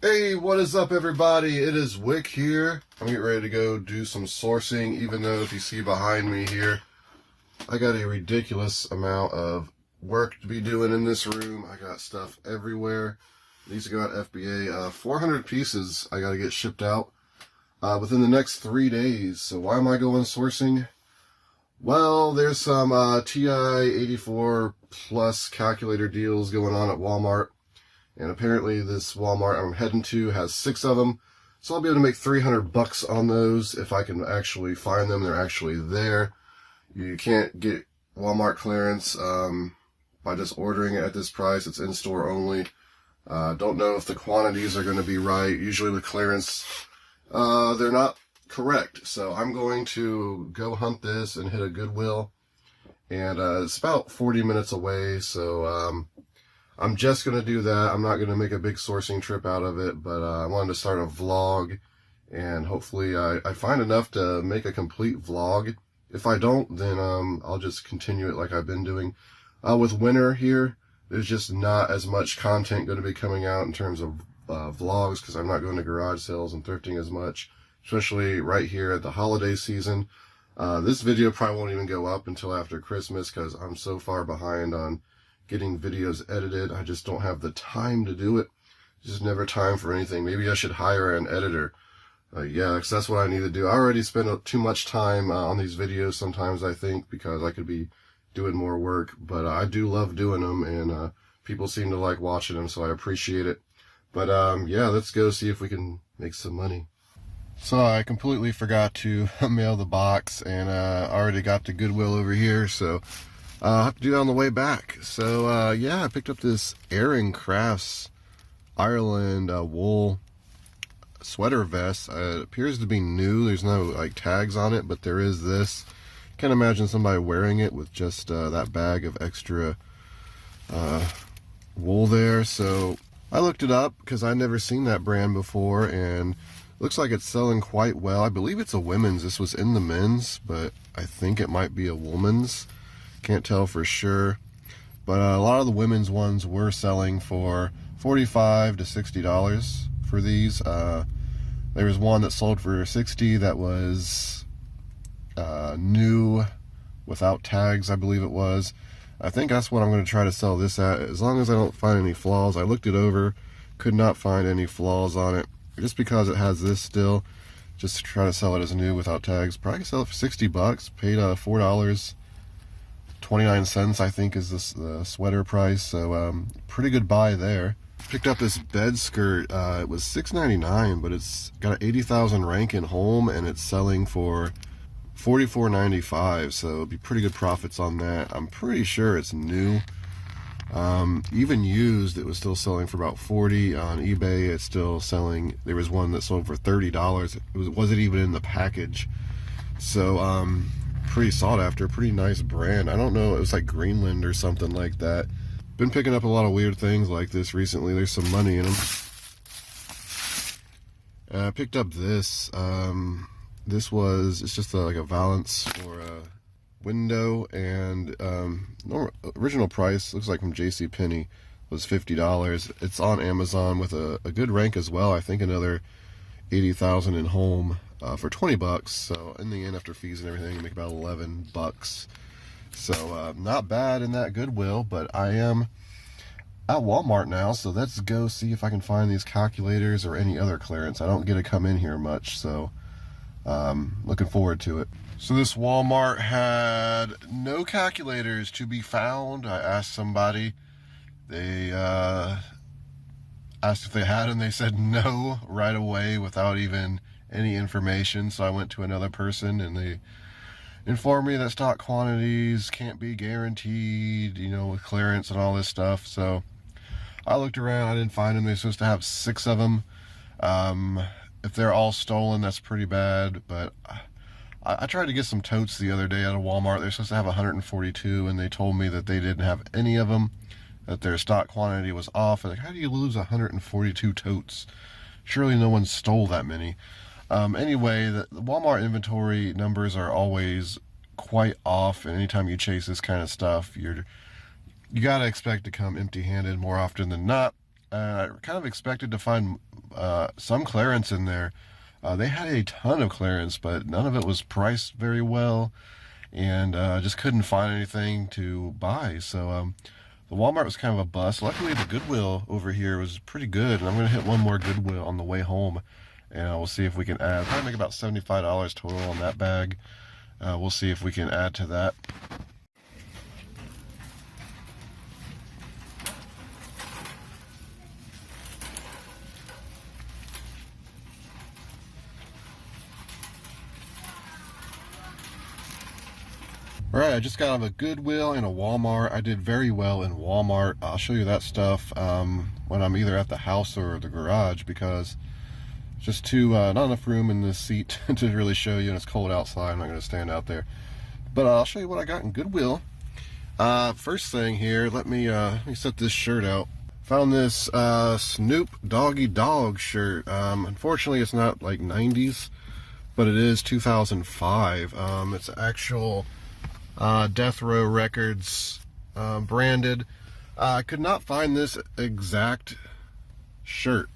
Hey, what is up, everybody? It is Wick here. I'm getting ready to go do some sourcing, even though if you see behind me here, I got a ridiculous amount of work to be doing in this room. I got stuff everywhere. Needs to go out FBA. 400 pieces I got to get shipped out within the next 3 days. So why am I going sourcing? Well, there's some TI 84 plus calculator deals going on at Walmart. And apparently this Walmart I'm heading to has 6 of them. So I'll be able to make $300 on those if I can actually find them. They're actually there. You can't get Walmart clearance by just ordering it at this price. It's in-store only. Don't know if the quantities are going to be right. Usually with clearance, they're not correct. So I'm going to go hunt this and hit a Goodwill. And it's about 40 minutes away, so I'm just going to do that. I'm not going to make a big sourcing trip out of it, but I wanted to start a vlog, and hopefully I find enough to make a complete vlog. If I don't, then I'll just continue it like I've been doing. With winter here, there's just not as much content going to be coming out in terms of vlogs, because I'm not going to garage sales and thrifting as much, especially right here at the holiday season. This video probably won't even go up until after Christmas, because I'm so far behind on getting videos edited. I just don't have the time to do it. Just never time for anything. Maybe I should hire an editor. Yeah, because that's what I need to do. I already spend too much time on these videos sometimes, I think, because I could be doing more work. But I do love doing them, and people seem to like watching them, so I appreciate it. But yeah, let's go see if we can make some money. So I completely forgot to mail the box, and already got the Goodwill over here, so I'll have to do that on the way back. So yeah, I picked up this Aaron Crafts Ireland wool sweater vest. It appears to be new. There's no like tags on it, but there is this. Can't imagine somebody wearing it with just that bag of extra wool there. So I looked it up because I'd never seen that brand before, and looks like it's selling quite well. I believe it's a women's. This was in the men's, but I think it might be a woman's. Can't tell for sure. But a lot of the women's ones were selling for $45 to $60 for these. There was one that sold for $60 that was new without tags, I believe it was. I think that's what I'm going to try to sell this at, as long as I don't find any flaws. I looked it over, could not find any flaws on it. Just because it has this still, just to try to sell it as new without tags. Probably sell it for $60. Paid $4.29, I think, is the sweater price. So pretty good buy there. Picked up this bed skirt. It was $6.99, but it's got an 80,000 rank in home, and it's selling for $44.95. So it'd be pretty good profits on that. I'm pretty sure it's new. Even used, it was still selling for about $40 on eBay. It's still selling. There was one that sold for $30. It wasn't even in the package. So pretty sought after, pretty nice brand. I don't know, it was like Greenland or something like that. Been picking up a lot of weird things like this recently. There's some money in them. I picked up this. It's just like a valance for a window, and original price, looks like from JCPenney, was $50. It's on Amazon with a good rank as well. I think another 80,000 in home for $20. So in the end, after fees and everything, you make about $11. So not bad in that Goodwill. But I am at Walmart now, so let's go see if I can find these calculators or any other clearance. I don't get to come in here much, so looking forward to it. So this Walmart had no calculators to be found. I asked somebody. They asked if they had them. They said no right away without even any information. So I went to another person, and they informed me that stock quantities can't be guaranteed, you know, with clearance and all this stuff. So I looked around. I didn't find them. They're supposed to have 6 of them. If they're all stolen, that's pretty bad. But I tried to get some totes the other day out of Walmart. They're supposed to have 142, and they told me that they didn't have any of them, that their stock quantity was off. Like, how do you lose 142 totes? Surely no one stole that many. Anyway, the Walmart inventory numbers are always quite off, and anytime you chase this kind of stuff, you gotta expect to come empty-handed more often than not. I kind of expected to find some clearance in there. They had a ton of clearance, but none of it was priced very well, and just couldn't find anything to buy. So the Walmart was kind of a bust. Luckily, the Goodwill over here was pretty good, and I'm going to hit one more Goodwill on the way home, and we'll see if we can add. Probably make about $75 total on that bag. We'll see if we can add to that. Alright, I just got out of a Goodwill and a Walmart. I did very well in Walmart. I'll show you that stuff when I'm either at the house or the garage, because just not enough room in this seat to really show you, and it's cold outside. I'm not going to stand out there. But I'll show you what I got in Goodwill. First thing here, let me set this shirt out. Found this Snoop Doggy Dog shirt. Unfortunately, it's not like 90s, but it is 2005. It's actual Death Row Records branded. I could not find this exact shirt,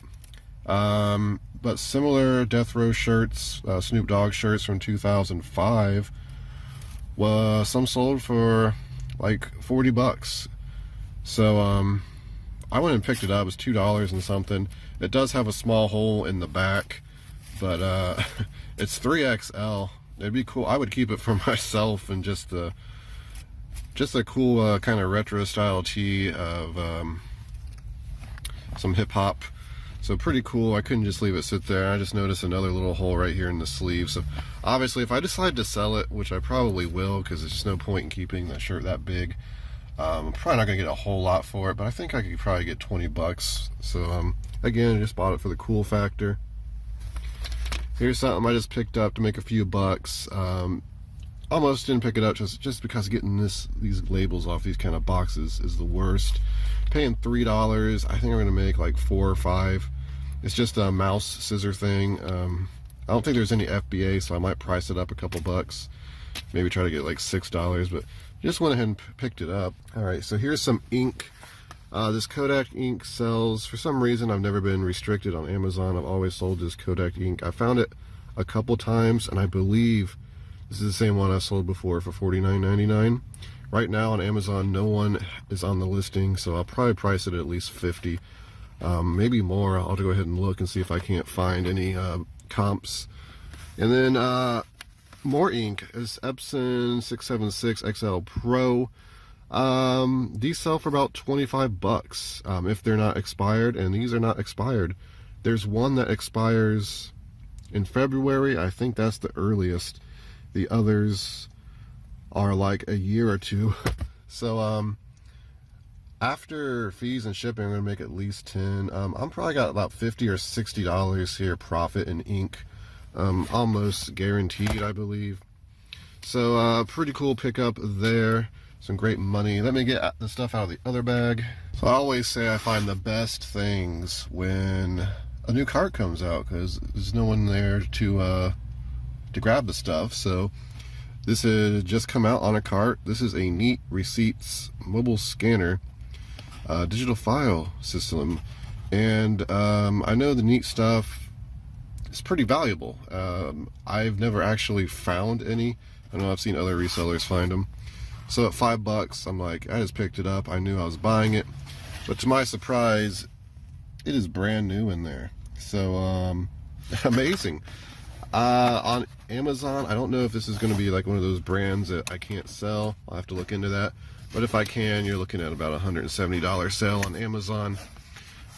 but similar Death Row shirts, Snoop Dogg shirts from 2005, some sold for like 40 bucks. So I went and picked it up. It was $2 and something. It does have a small hole in the back, but it's 3XL. It'd be cool. I would keep it for myself, and just a cool kind of retro style tee of some hip hop. So pretty cool. I couldn't just leave it sit there. I just noticed another little hole right here in the sleeve. So obviously, if I decide to sell it, which I probably will, because there's just no point in keeping that shirt that big, I'm probably not gonna get a whole lot for it, but I think I could probably get 20 bucks. So again, I just bought it for the cool factor. Here's something I just picked up to make a few bucks. Almost didn't pick it up just because getting these labels off these kind of boxes is the worst. Paying $3, I think I'm gonna make like 4 or 5. It's just a mouse scissor thing. I don't think there's any FBA, so I might price it up a couple bucks. Maybe try to get like $6, but just went ahead and picked it up. All right, so here's some ink. This Kodak ink sells, for some reason I've never been restricted on Amazon. I've always sold this Kodak ink. I found it a couple times, and I believe this is the same one I sold before for $49.99. Right now on Amazon, no one is on the listing, so I'll probably price it at least $50, maybe more. I'll go ahead and look and see if I can't find any comps. And then more ink is Epson 676 XL Pro. These sell for about 25 bucks if they're not expired, and these are not expired. There's one that expires in February. I think that's the earliest. The others are like a year or two. So after fees and shipping, I'm gonna make at least 10. I'm probably got about $50 or $60 here profit in ink, almost guaranteed, I believe. So pretty cool pickup there. Some great money. Let me get the stuff out of the other bag. So I always say I find the best things when a new cart comes out, because there's no one there to grab the stuff. So this has just come out on a cart. This is a Neat Receipts mobile scanner, digital file system, and I know the Neat stuff is pretty valuable. I've never actually found any. I know I've seen other resellers find them. So at $5, I'm like, I just picked it up. I knew I was buying it, but to my surprise, it is brand new in there. So amazing. On Amazon, I don't know if this is going to be like one of those brands that I can't sell. I'll have to look into that. But if I can, you're looking at about $170 sale on Amazon.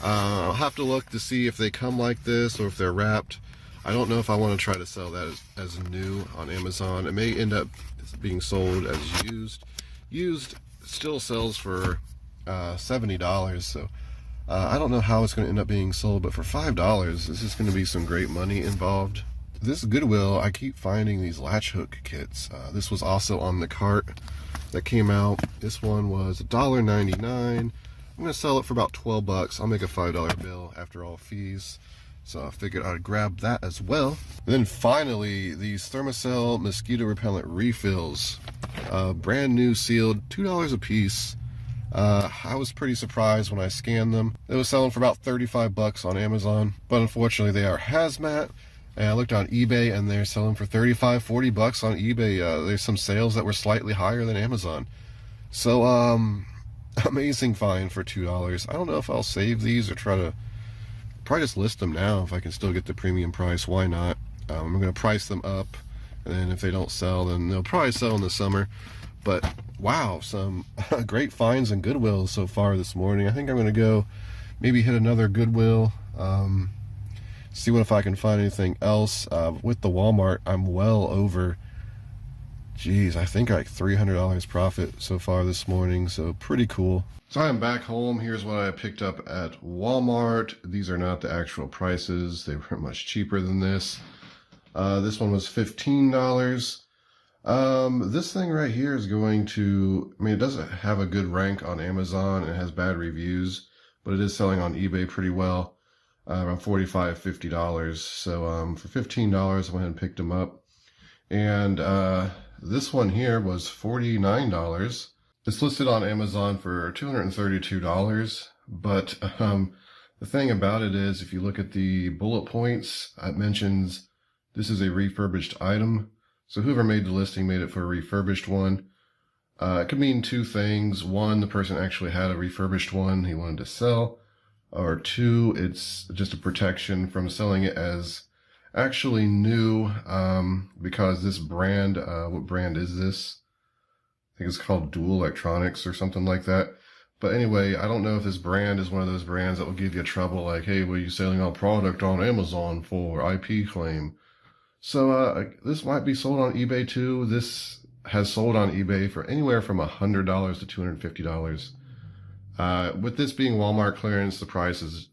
I'll have to look to see if they come like this or if they're wrapped. I don't know if I want to try to sell that as new on Amazon. It may end up being sold as used. Used still sells for $70, so I don't know how it's going to end up being sold, but for $5, this is going to be some great money involved. This Goodwill, I keep finding these latch hook kits. This was also on the cart that came out. This one was $1.99. I'm going to sell it for about 12 bucks. I'll make a $5 bill after all fees. So I figured I'd grab that as well. And then finally, these Thermacell mosquito repellent refills. Brand new sealed, $2 a piece. I was pretty surprised when I scanned them. It was selling for about 35 bucks on Amazon, but unfortunately they are hazmat. And I looked on eBay and they're selling for 35, 40 bucks on eBay. There's some sales that were slightly higher than Amazon. So, amazing find for $2. I don't know if I'll save these or probably just list them now if I can still get the premium price. Why not? I'm going to price them up, and then if they don't sell, then they'll probably sell in the summer. But wow, some great finds in Goodwill so far this morning. I think I'm going to go maybe hit another Goodwill, see what if I can find anything else. With the Walmart, I'm well over, geez, I think like $300 profit so far this morning, so pretty cool. So I am back home. Here's what I picked up at Walmart. These are not the actual prices. They were much cheaper than this. This one was $15. This thing right here is going to, I mean, it doesn't have a good rank on Amazon. It has bad reviews, but it is selling on eBay pretty well, around $45, $50. So for $15, I went ahead and picked them up. And this one here was $49. It's listed on Amazon for $232, but the thing about it is, if you look at the bullet points, it mentions this is a refurbished item. So whoever made the listing made it for a refurbished one. It could mean two things. One, the person actually had a refurbished one he wanted to sell. Or two, it's just a protection from selling it as actually new, because this brand, what brand is this? I think it's called Dual Electronics or something like that. But anyway, I don't know if this brand is one of those brands that will give you trouble, like, hey, what are you selling our product on Amazon for? IP claim. So this might be sold on eBay too. This has sold on eBay for anywhere from $100 to $250. With this being Walmart clearance, the price is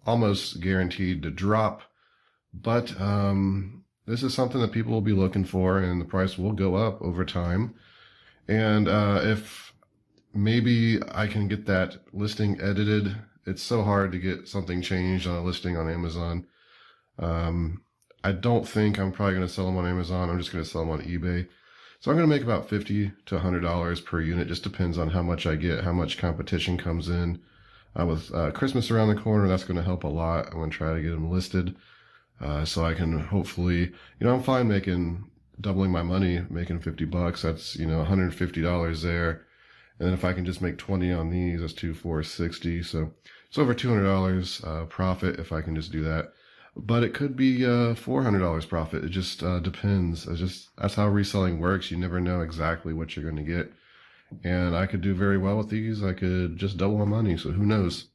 almost guaranteed to drop. But this is something that people will be looking for, and the price will go up over time. And if maybe I can get that listing edited, it's so hard to get something changed on a listing on Amazon. I don't think I'm probably going to sell them on Amazon. I'm just going to sell them on eBay. So I'm going to make about $50 to $100 per unit. Just depends on how much I get, how much competition comes in. With Christmas around the corner, that's going to help a lot. I'm going to try to get them listed so I can hopefully, I'm fine doubling my money, making 50 bucks. That's, $150 there. And then if I can just make 20 on these, that's $2,460. So it's over $200 profit if I can just do that. But it could be $400 profit. It just depends. That's how reselling works. You never know exactly what you're going to get. And I could do very well with these. I could just double my money. So who knows?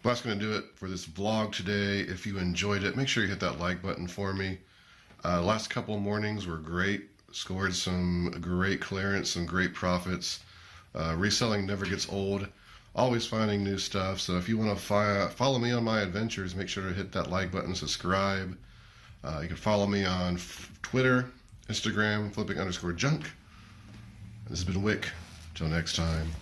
Well, that's going to do it for this vlog today. If you enjoyed it, make sure you hit that like button for me. Last couple of mornings were great. Scored some great clearance, some great profits. Reselling never gets old. Always finding new stuff. So if you want to follow me on my adventures, make sure to hit that like button, subscribe. You can follow me on Twitter, Instagram, flipping_junk. This has been Wick. Till next time.